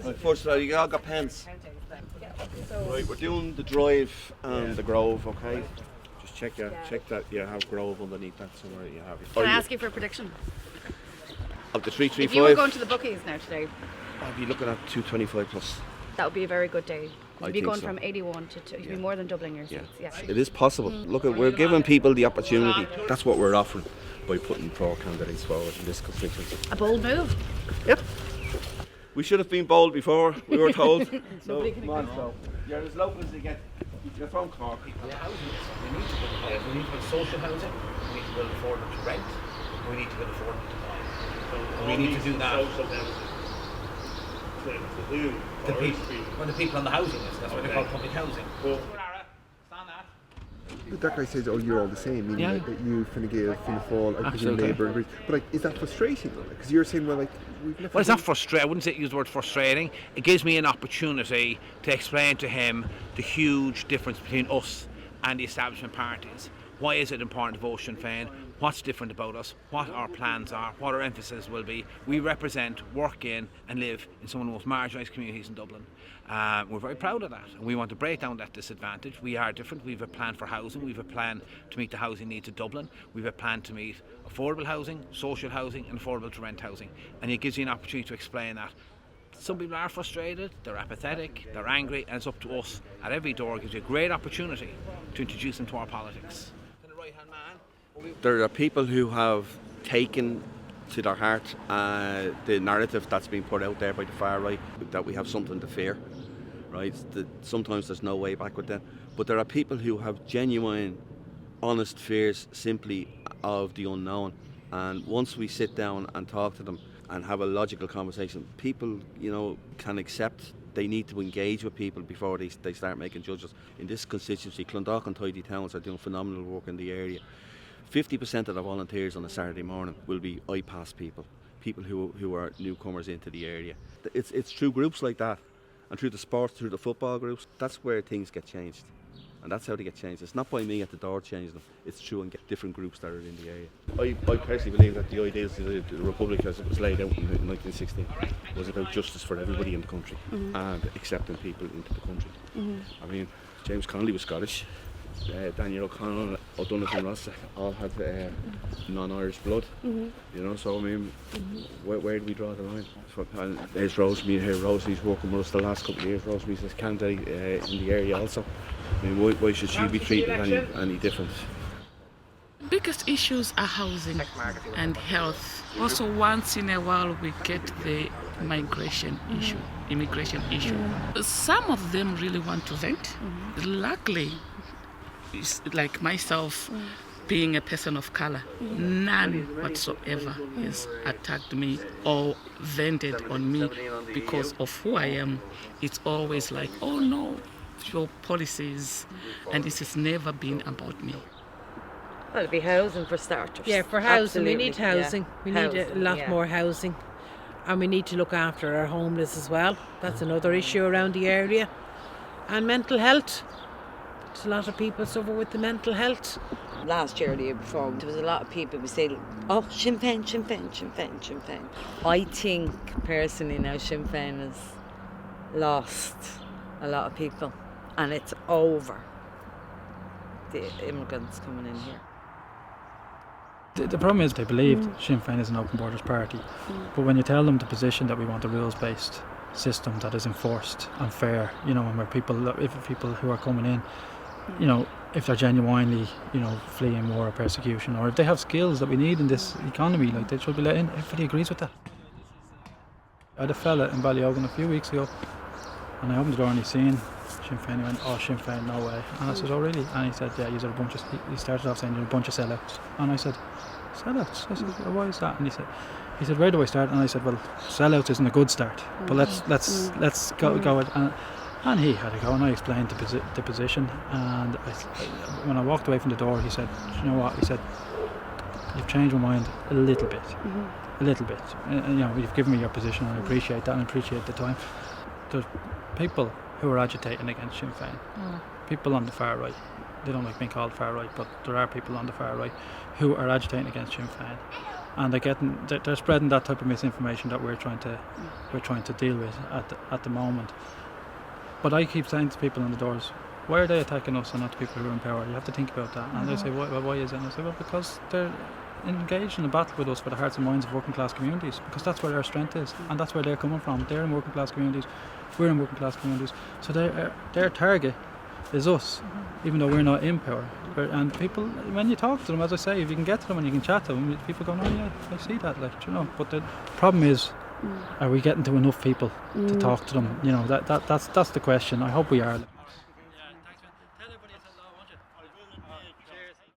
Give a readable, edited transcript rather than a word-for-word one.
Right, first of all, you all got pens. Right, we're doing the drive and the Grove, okay? Just check that you have Grove underneath that somewhere. You have it. Can I ask you for a prediction? Of the 335. If you were going to the bookies now today, I'd be looking at 225 plus. that would be a very good day. You'd be think going so. from 81 to 2. You'd be more than doubling your seats. Yeah. It is possible. Look, we're giving people the opportunity. That's what we're offering by putting 4 candidates forward in this constituency. A bold move. Yep. We should have been bold before, we were told. So, come on, so. You're as local as you get. You're from Cork. Yeah, housing. We need to build, we need to build social housing. We need to build affordable to rent. We need to build affordable to buy. So we need to do that. The people on the housing list. That's why they're called public housing. That guy says, "Oh, you're all the same," meaning Yeah. that you finna fall. Absolutely. Labour agrees. But like, is that frustrating though? Because you're saying, well, like, we've left. Well, it's not frustrating. I wouldn't say use the word frustrating. It gives me an opportunity to explain to him the huge difference between us and the establishment parties. Why is it important to vote Sinn Féin? What's different about us? What our plans are? What our emphasis will be? We represent, work in and live in some of the most marginalised communities in Dublin. We're very proud of that, and we want to break down that disadvantage. We are different. We have a plan for housing. We have a plan to meet the housing needs of Dublin. We have a plan to meet affordable housing, social housing and affordable to rent housing. And it gives you an opportunity to explain that. Some people are frustrated, they're apathetic, they're angry, and it's up to us at every door. It gives you a great opportunity to introduce them to our politics. There are people who have taken to their heart the narrative that's been put out there by the far right, that we have something to fear, right? That sometimes there's no way back with them. But there are people who have genuine, honest fears simply of the unknown. And once we sit down and talk to them and have a logical conversation, people, can accept they need to engage with people before they start making judgments. In this constituency, Clondalk and Tidy Towns are doing phenomenal work in the area. 50% of the volunteers on a Saturday morning will be IPAS people who are newcomers into the area. It's through groups like that, and through the sports, through the football groups, that's where things get changed. And that's how they get changed. It's not by me at the door changing them, it's through and get different groups that are in the area. I personally believe that the ideas of the Republic as it was laid out in 1916 was about justice for everybody in the country and accepting people into the country. I mean, James Connolly was Scottish. Daniel O'Connell, O'Donoghue and Ross all had non-Irish blood, so I mean, where do we draw the line? And there's Rosemary here. Rosemary's working with us the last couple of years. Rosemary's a candidate in the area also. I mean, why should she be treated any different? Biggest issues are housing and health. Also, once in a while we get the immigration issue. Some of them really want to vent. Luckily, like myself, being a person of color, none whatsoever has attacked me or vented on me because of who I am. It's always like, oh no, your policies, and this has never been about me. Well, it'd be housing for starters. Yeah, for housing. Absolutely. We need housing. We need a lot more housing. And we need to look after our homeless as well. That's another issue around the area. And mental health. There's a lot of people suffer with the mental health. Last year or the year before, there was a lot of people who say, oh, Sinn Féin, Sinn Féin, Sinn Féin, Sinn Féin. I think, personally now, Sinn Féin has lost a lot of people. And it's over the immigrants coming in here. The problem is they believe Sinn Féin is an open borders party, but when you tell them the position that we want a rules-based system that is enforced and fair, and where if people who are coming in, if they're genuinely, fleeing war or persecution, or if they have skills that we need in this economy, like they should be let in. Everybody agrees with that. I had a fella in Ballyogan a few weeks ago, and I opened the door and he seen Sinn Féin. He went, "Oh, Sinn Féin, no way." And I said, "Oh, really?" And he said, "Yeah, you're a bunch of." He started off saying, "You're a bunch of sellouts." And I said, "Sellouts?" I said, "Well, why is that?" And he said, "Where do I start?" And I said, "Well, sellouts isn't a good start, but let's go it." And he had a go, and I explained the position. And when I walked away from the door, he said, "You know what?" He said, "You've changed my mind a little bit, a little bit. And, you've given me your position, and I appreciate that, and I appreciate the time." There's people who are agitating against Sinn Féin. People on the far right. They don't like being called far right, but there are people on the far right who are agitating against Sinn Féin. and they're spreading that type of misinformation that we're trying to deal with at the moment. But I keep saying to people on the doors, why are they attacking us and not the people who are in power? You have to think about that. And they say, why is it? And I say, well, because they're engaged in a battle with us for the hearts and minds of working class communities, because that's where their strength is, and that's where they're coming from. They're in working class communities, we're in working class communities, so their target is us, even though we're not in power. And people, when you talk to them, as I say, if you can get to them and you can chat to them, people go, oh yeah, I see that, but the problem is, are we getting to enough people to talk to them? That's the question. I hope we are.